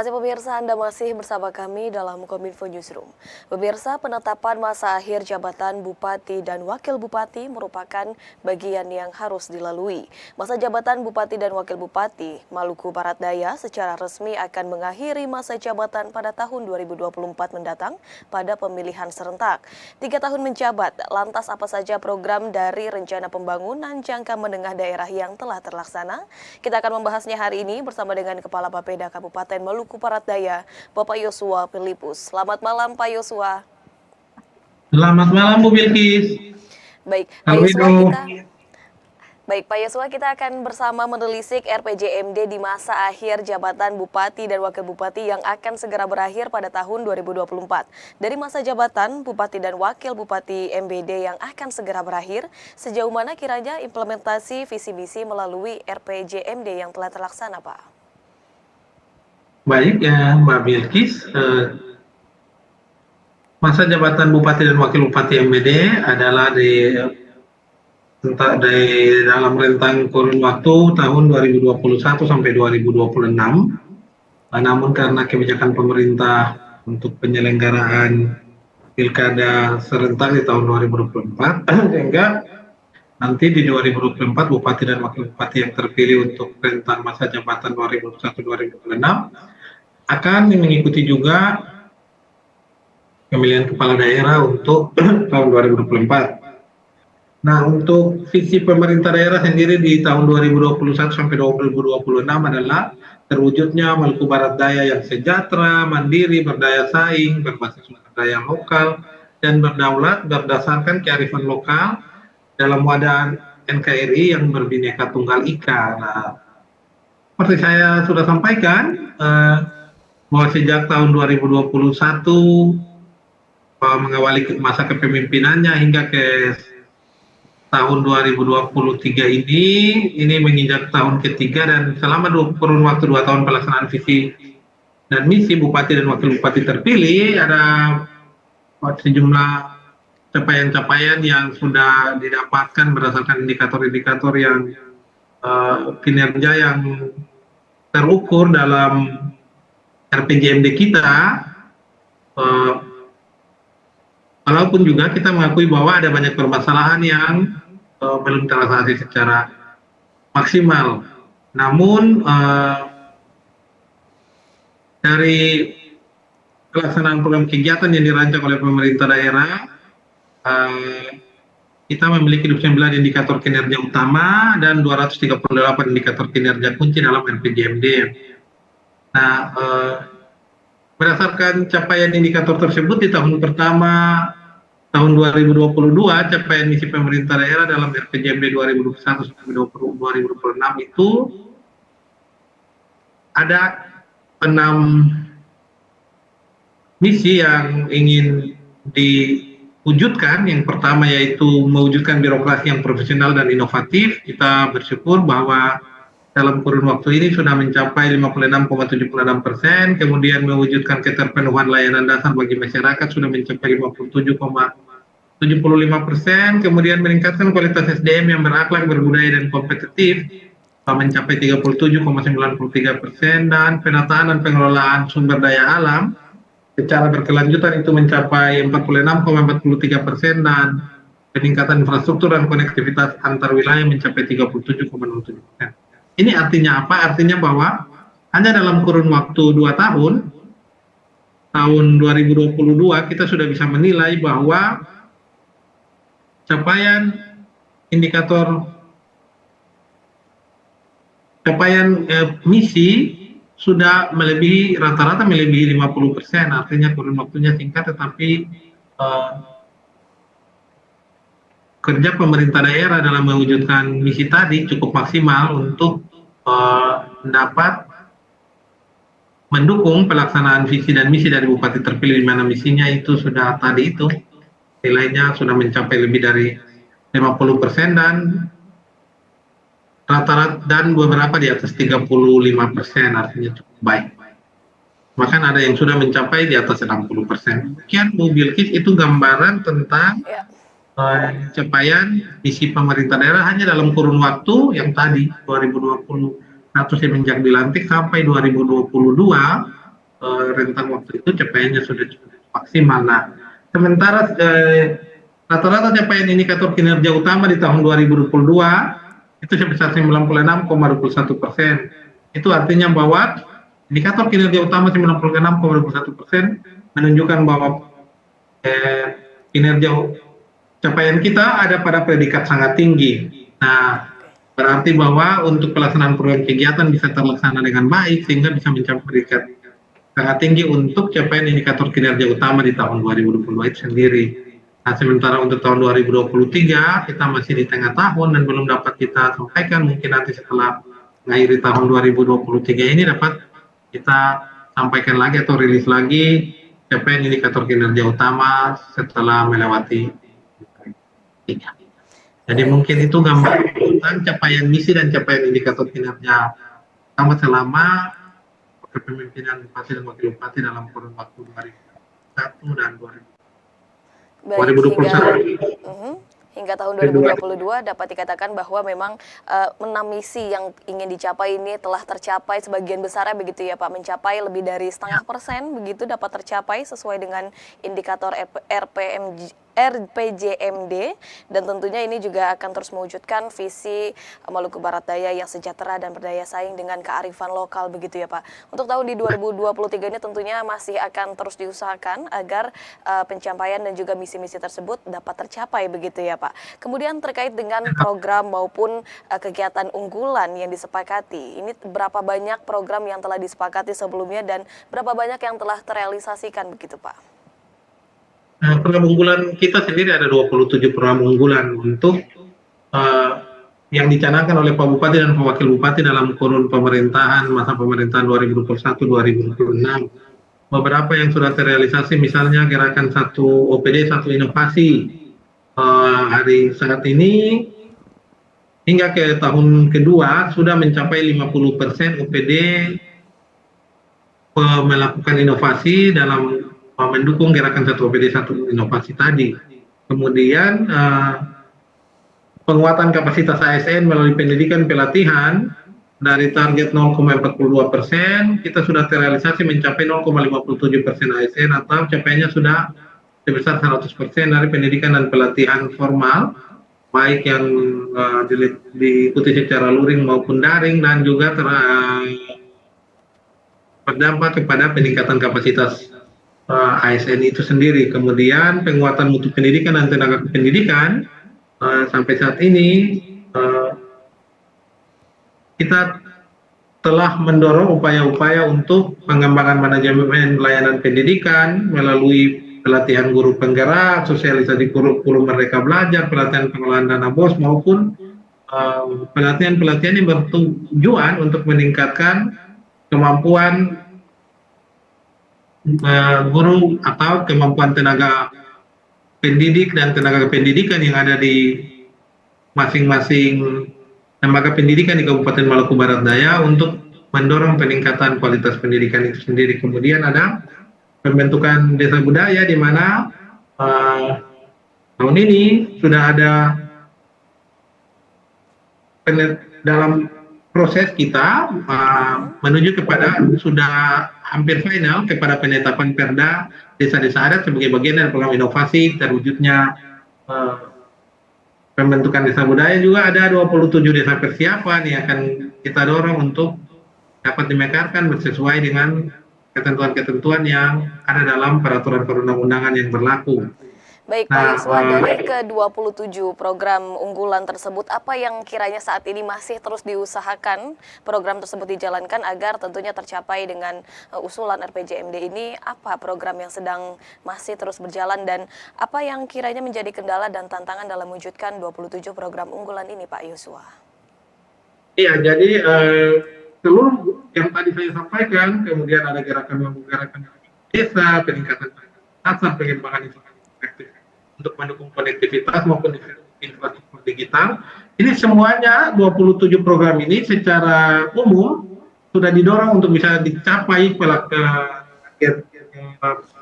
kasih pemirsa, Anda masih bersama kami dalam Kominfo Newsroom. Pemirsa, penetapan masa akhir jabatan Bupati dan Wakil Bupati merupakan bagian yang harus dilalui. Masa jabatan Bupati dan Wakil Bupati Maluku Barat Daya secara resmi akan mengakhiri masa jabatan pada tahun 2024 mendatang pada pemilihan serentak. 3 tahun menjabat, lantas apa saja program dari rencana pembangunan jangka menengah daerah yang telah terlaksana? Kita akan membahasnya hari ini bersama dengan Kepala Bapeda Kabupaten Maluku Barat Daya, Bapak Yosua Filipus. Selamat malam, Pak Yosua. Selamat malam, Bu Bilkis. Baik, Pak Yosua, kita akan bersama menelisik RPJMD di masa akhir jabatan Bupati dan Wakil Bupati yang akan segera berakhir pada tahun 2024. Dari masa jabatan Bupati dan Wakil Bupati MBD yang akan segera berakhir, sejauh mana kiranya implementasi visi misi melalui RPJMD yang telah terlaksana, Pak? Baik ya, Mbak Bilkis. Masa jabatan Bupati dan Wakil Bupati MBD adalah di dalam rentang kurun waktu tahun 2021 sampai 2026. Namun karena kebijakan pemerintah untuk penyelenggaraan pilkada serentak di tahun 2024, sehingga nanti di 2024 Bupati dan Wakil Bupati yang terpilih untuk rentang masa jabatan 2021-2026 akan mengikuti juga pemilihan kepala daerah untuk tahun 2024. Nah, untuk visi pemerintah daerah sendiri di tahun 2021 sampai 2026 adalah terwujudnya Maluku Barat Daya yang sejahtera, mandiri, berdaya saing, berbasis sumber daya lokal, dan berdaulat berdasarkan kearifan lokal dalam wadah NKRI yang berbineka tunggal ika. Nah, seperti saya sudah sampaikan, bahwa sejak tahun 2021 mengawali masa kepemimpinannya hingga ke tahun 2023 ini menginjak tahun ketiga, dan selama kurun waktu 2 tahun pelaksanaan visi dan misi Bupati dan Wakil Bupati terpilih, ada sejumlah capaian-capaian yang sudah didapatkan berdasarkan indikator-indikator yang kinerja yang terukur dalam RPJMD kita. Walaupun juga kita mengakui bahwa ada banyak permasalahan yang belum terrealisasi secara maksimal. Namun dari pelaksanaan program kegiatan yang dirancang oleh pemerintah daerah, kita memiliki 29 indikator kinerja utama dan 238 indikator kinerja kunci dalam RPJMD. Nah, berdasarkan capaian indikator tersebut di tahun pertama tahun 2022, capaian misi pemerintah daerah dalam RPJMD 2021 sampai 2026 itu ada 6 misi yang ingin diwujudkan. Yang pertama yaitu mewujudkan birokrasi yang profesional dan inovatif. Kita bersyukur bahwa dalam kurun waktu ini sudah mencapai 56,76%, kemudian mewujudkan keterpenuhan layanan dasar bagi masyarakat sudah mencapai 57,75%, kemudian meningkatkan kualitas SDM yang berakhlak, berbudaya, dan kompetitif mencapai 37,93%, dan penataan dan pengelolaan sumber daya alam secara berkelanjutan itu mencapai 46,43%, dan peningkatan infrastruktur dan konektivitas antar wilayah mencapai 37,07%. Ini artinya apa? Artinya bahwa hanya dalam kurun waktu 2 tahun, tahun 2022 kita sudah bisa menilai bahwa capaian indikator misi sudah melebihi rata-rata melebihi 50%. Artinya kurun waktunya singkat, tetapi kerja pemerintah daerah dalam mewujudkan misi tadi cukup maksimal untuk dapat mendukung pelaksanaan visi dan misi dari Bupati terpilih, di mana misinya itu sudah tadi itu nilainya sudah mencapai lebih dari 50% dan rata-rata dan beberapa di atas 35%, artinya cukup baik. Bahkan ada yang sudah mencapai di atas 60%. Demikian Bu Bilkis, itu gambaran tentang capaian misi pemerintah daerah hanya dalam kurun waktu yang tadi 2020 semenjak dilantik sampai 2022 rentang waktu itu capaiannya sudah cukup maksimal. Nah, sementara rata-rata capaian indikator kinerja utama di tahun 2022 itu sebesar 96,21%. Itu artinya bahwa indikator kinerja utama 96,21% menunjukkan bahwa kinerja capaian kita ada pada predikat sangat tinggi. Nah, berarti bahwa untuk pelaksanaan program kegiatan bisa terlaksana dengan baik sehingga bisa mencapai predikat sangat tinggi untuk capaian indikator kinerja utama di tahun 2022 itu sendiri. Nah, sementara untuk tahun 2023 kita masih di tengah tahun dan belum dapat kita sampaikan, mungkin nanti setelah mengakhiri tahun 2023 ini dapat kita sampaikan lagi atau rilis lagi capaian indikator kinerja utama setelah melewati tiga. Jadi mungkin itu gambar tentang capaian misi dan capaian indikator kinerja utama selama kepemimpinan Bupati dan Wakil Bupati dalam kurun waktu 2021 dan 2021. Hingga tahun 2022 dapat dikatakan bahwa memang 6 misi yang ingin dicapai ini telah tercapai sebagian besarnya begitu ya Pak, mencapai lebih dari 0,5% begitu dapat tercapai sesuai dengan indikator RPJMD, dan tentunya ini juga akan terus mewujudkan visi Maluku Barat Daya yang sejahtera dan berdaya saing dengan kearifan lokal begitu ya Pak. Untuk tahun di 2023 ini tentunya masih akan terus diusahakan agar pencapaian dan juga misi-misi tersebut dapat tercapai begitu ya Pak. Kemudian terkait dengan program maupun kegiatan unggulan yang disepakati, ini berapa banyak program yang telah disepakati sebelumnya dan berapa banyak yang telah terrealisasikan begitu Pak? Program unggulan kita sendiri ada 27 program unggulan untuk yang dicanangkan oleh Pak Bupati dan Pak Wakil Bupati dalam kurun pemerintahan masa pemerintahan 2021-2026. Beberapa yang sudah terrealisasi misalnya gerakan 1 OPD 1 inovasi. Hari saat ini hingga ke tahun kedua sudah mencapai 50% OPD melakukan inovasi dalam mendukung gerakan 1 OPD 1 inovasi tadi. Kemudian penguatan kapasitas ASN melalui pendidikan pelatihan dari target 0,42%, kita sudah terrealisasi mencapai 0,57% ASN atau capaiannya sudah sebesar 100% dari pendidikan dan pelatihan formal, baik yang diikuti secara luring maupun daring, dan juga berdampak kepada peningkatan kapasitas ASN itu sendiri. Kemudian penguatan mutu pendidikan dan tenaga kependidikan, sampai saat ini kita telah mendorong upaya-upaya untuk pengembangan manajemen pelayanan pendidikan melalui pelatihan guru penggerak, sosialisasi kurikulum Merdeka Belajar, pelatihan pengelolaan dana BOS, maupun pelatihan-pelatihan yang bertujuan untuk meningkatkan kemampuan guru atau kemampuan tenaga pendidik dan tenaga pendidikan yang ada di masing-masing lembaga pendidikan di Kabupaten Maluku Barat Daya untuk mendorong peningkatan kualitas pendidikan itu sendiri. Kemudian ada pembentukan desa budaya di mana tahun ini sudah ada dalam proses kita menuju kepada sudah hampir final kepada penetapan Perda Desa-Desa Adat sebagai bagian dari program inovasi terwujudnya pembentukan desa budaya. Juga ada 27 desa persiapan yang akan kita dorong untuk dapat dimekarkan sesuai dengan ketentuan-ketentuan yang ada dalam peraturan perundang-undangan yang berlaku. Baik Pak Yuswa, dari ke-27 program unggulan tersebut, apa yang kiranya saat ini masih terus diusahakan program tersebut dijalankan agar tentunya tercapai dengan usulan RPJMD ini? Apa program yang sedang masih terus berjalan dan apa yang kiranya menjadi kendala dan tantangan dalam mewujudkan 27 program unggulan ini Pak Yuswa? Iya, jadi seluruh yang tadi saya sampaikan, kemudian ada gerakan desa, peningkatan asal pengembangan infrastruktur untuk mendukung konektivitas maupun infrastruktur digital. Ini semuanya 27 program ini secara umum sudah didorong untuk bisa dicapai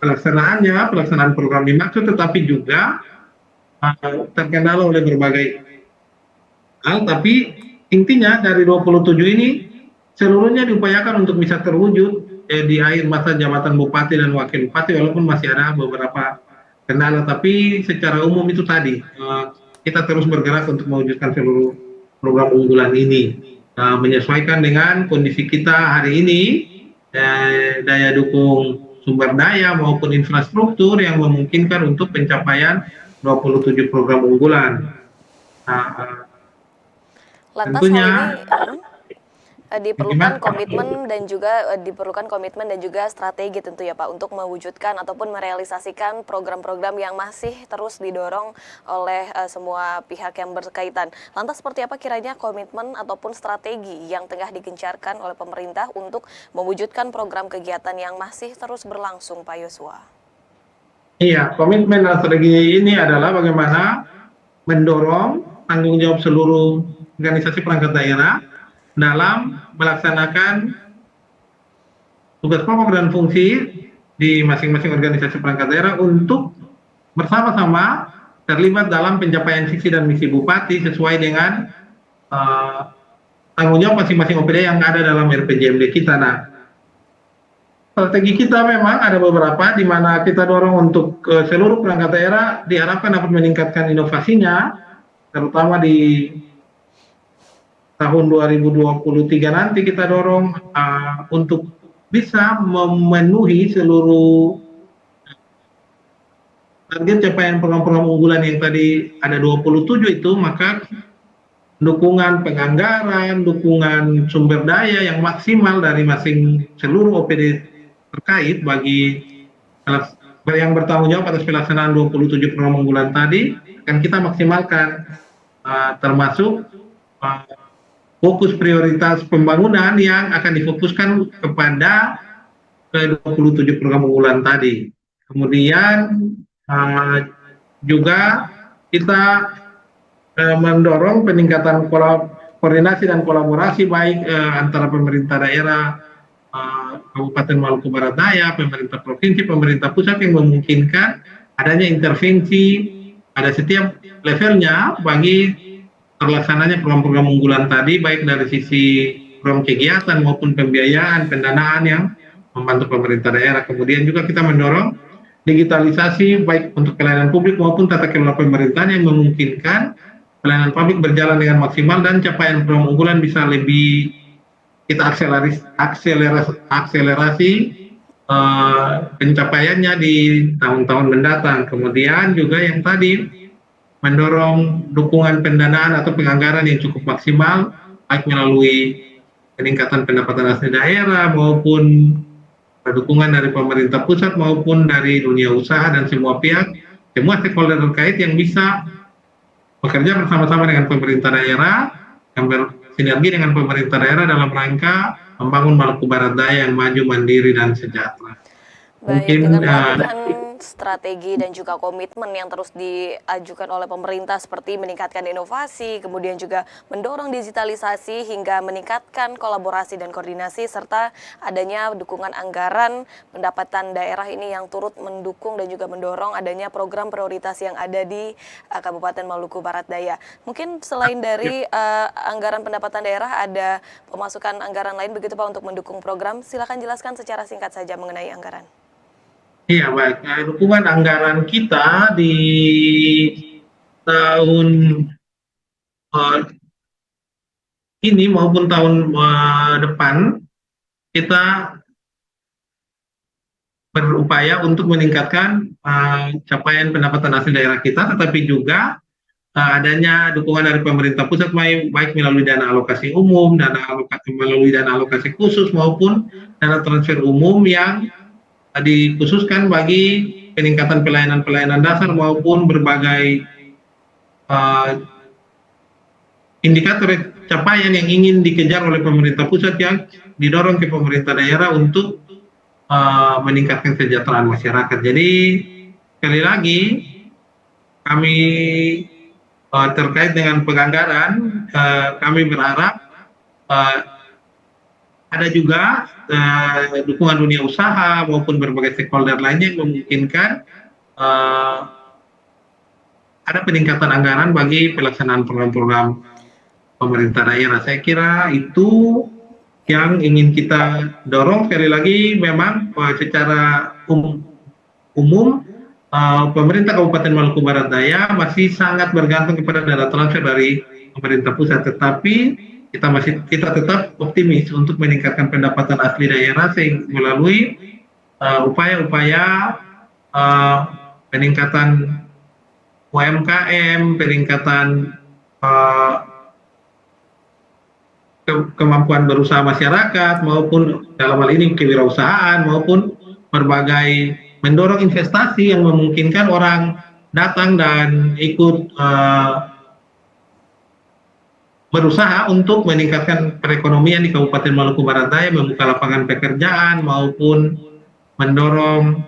pelaksanaan program dimaksud, tetapi juga terkendala oleh berbagai hal. Tapi intinya dari 27 ini seluruhnya diupayakan untuk bisa terwujud di akhir masa jabatan bupati dan wakil bupati, walaupun masih ada beberapa kendala, tapi secara umum itu tadi kita terus bergerak untuk mewujudkan seluruh program unggulan ini, menyesuaikan dengan kondisi kita hari ini, daya dukung sumber daya maupun infrastruktur yang memungkinkan untuk pencapaian 27 program unggulan. Lantas Tentunya hal ini diperlukan gimana? komitmen dan juga strategi tentu ya Pak untuk mewujudkan ataupun merealisasikan program-program yang masih terus didorong oleh semua pihak yang berkaitan. Lantas seperti apa kiranya komitmen ataupun strategi yang tengah digencarkan oleh pemerintah untuk mewujudkan program kegiatan yang masih terus berlangsung, Pak Yosua? Iya, komitmen dan strategi ini adalah bagaimana mendorong tanggung jawab seluruh organisasi perangkat daerah dalam melaksanakan tugas pokok dan fungsi di masing-masing organisasi perangkat daerah untuk bersama-sama terlibat dalam pencapaian visi dan misi bupati sesuai dengan tanggung jawab masing-masing OPD yang ada dalam RPJMD kita. Nah, strategi kita memang ada beberapa di mana kita dorong untuk seluruh perangkat daerah diharapkan dapat meningkatkan inovasinya, terutama di tahun 2023 nanti kita dorong untuk bisa memenuhi seluruh target capaian program-program unggulan yang tadi ada 27 itu, maka dukungan penganggaran, dukungan sumber daya yang maksimal dari seluruh OPD terkait bagi yang bertanggung jawab atas pelaksanaan 27 program unggulan tadi akan kita maksimalkan, termasuk fokus prioritas pembangunan yang akan difokuskan kepada ke-27 program unggulan tadi. Kemudian juga kita mendorong peningkatan koordinasi dan kolaborasi baik antara pemerintah daerah Kabupaten Maluku Barat Daya, pemerintah provinsi, pemerintah pusat yang memungkinkan adanya intervensi pada setiap levelnya bagi terlaksananya program-program unggulan tadi, baik dari sisi program kegiatan maupun pembiayaan, pendanaan yang membantu pemerintah daerah. Kemudian juga kita mendorong digitalisasi baik untuk pelayanan publik maupun tata kelola pemerintahan yang memungkinkan pelayanan publik berjalan dengan maksimal dan capaian program unggulan bisa lebih kita akselerasi pencapaiannya di tahun-tahun mendatang. Kemudian juga yang tadi mendorong dukungan pendanaan atau penganggaran yang cukup maksimal, baik melalui peningkatan pendapatan asli daerah maupun dukungan dari pemerintah pusat maupun dari dunia usaha dan semua pihak, semua stakeholder terkait yang bisa bekerja bersama-sama dengan pemerintah daerah, yang bersinergi dengan pemerintah daerah dalam rangka membangun Maluku Barat Daya yang maju, mandiri, dan sejahtera. Baik, dengan melakukan strategi dan juga komitmen yang terus diajukan oleh pemerintah seperti meningkatkan inovasi, kemudian juga mendorong digitalisasi hingga meningkatkan kolaborasi dan koordinasi serta adanya dukungan anggaran pendapatan daerah ini yang turut mendukung dan juga mendorong adanya program prioritas yang ada di Kabupaten Maluku Barat Daya. Mungkin selain dari anggaran pendapatan daerah ada pemasukan anggaran lain begitu Pak untuk mendukung program? Silakan jelaskan secara singkat saja mengenai anggaran. Iya, baik. Dukungan anggaran kita di tahun ini maupun tahun depan, kita berupaya untuk meningkatkan capaian pendapatan asli daerah kita, tetapi juga adanya dukungan dari pemerintah pusat baik melalui dana alokasi umum, melalui dana alokasi khusus maupun dana transfer umum yang dikhususkan bagi peningkatan pelayanan dasar maupun berbagai indikator capaian yang ingin dikejar oleh pemerintah pusat yang didorong ke pemerintah daerah untuk meningkatkan kesejahteraan masyarakat. Jadi sekali lagi kami terkait dengan penganggaran, kami berharap ada juga dukungan dunia usaha maupun berbagai stakeholder lainnya yang memungkinkan ada peningkatan anggaran bagi pelaksanaan program-program pemerintah daerah. Saya kira itu yang ingin kita dorong sekali lagi memang secara umum pemerintah Kabupaten Maluku Barat Daya masih sangat bergantung kepada dana transfer dari pemerintah pusat, tetapi kita tetap optimis untuk meningkatkan pendapatan asli daerah melalui upaya-upaya peningkatan UMKM, peningkatan kemampuan berusaha masyarakat maupun dalam hal ini kewirausahaan maupun berbagai mendorong investasi yang memungkinkan orang datang dan ikut berusaha untuk meningkatkan perekonomian di Kabupaten Maluku Barat Daya, membuka lapangan pekerjaan maupun mendorong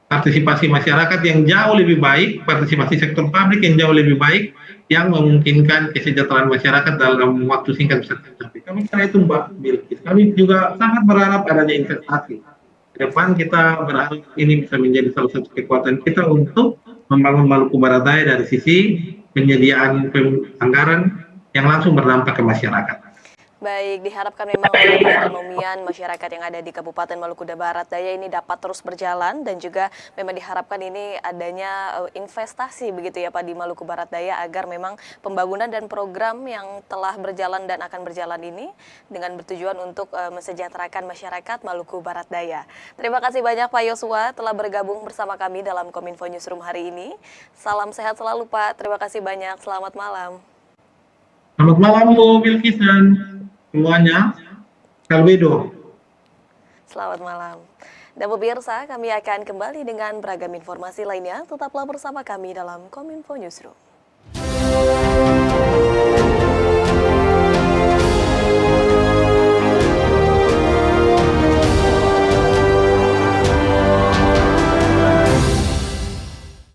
partisipasi masyarakat yang jauh lebih baik, partisipasi sektor publik yang jauh lebih baik, yang memungkinkan kesejahteraan masyarakat dalam waktu singkat bisa tercapai. Kami karena itu Mbak Bilkis, kami juga sangat berharap adanya investasi. Ke depan kita berharap ini bisa menjadi salah satu kekuatan kita untuk membangun Maluku Barat Daya dari sisi penyediaan anggaran yang langsung berdampak ke masyarakat. Baik, diharapkan memang perekonomian masyarakat yang ada di Kabupaten Maluku Barat Daya ini dapat terus berjalan dan juga memang diharapkan ini adanya investasi begitu ya Pak di Maluku Barat Daya agar memang pembangunan dan program yang telah berjalan dan akan berjalan ini dengan bertujuan untuk mensejahterakan masyarakat Maluku Barat Daya. Terima kasih banyak Pak Yosua telah bergabung bersama kami dalam Kominfo Newsroom hari ini. Salam sehat selalu Pak, terima kasih banyak, selamat malam. Selamat malam Bu Bilkis dan semuanya, Kalbedo. Selamat malam. Dan pemirsa, kami akan kembali dengan beragam informasi lainnya. Tetaplah bersama kami dalam Kominfo Newsroom.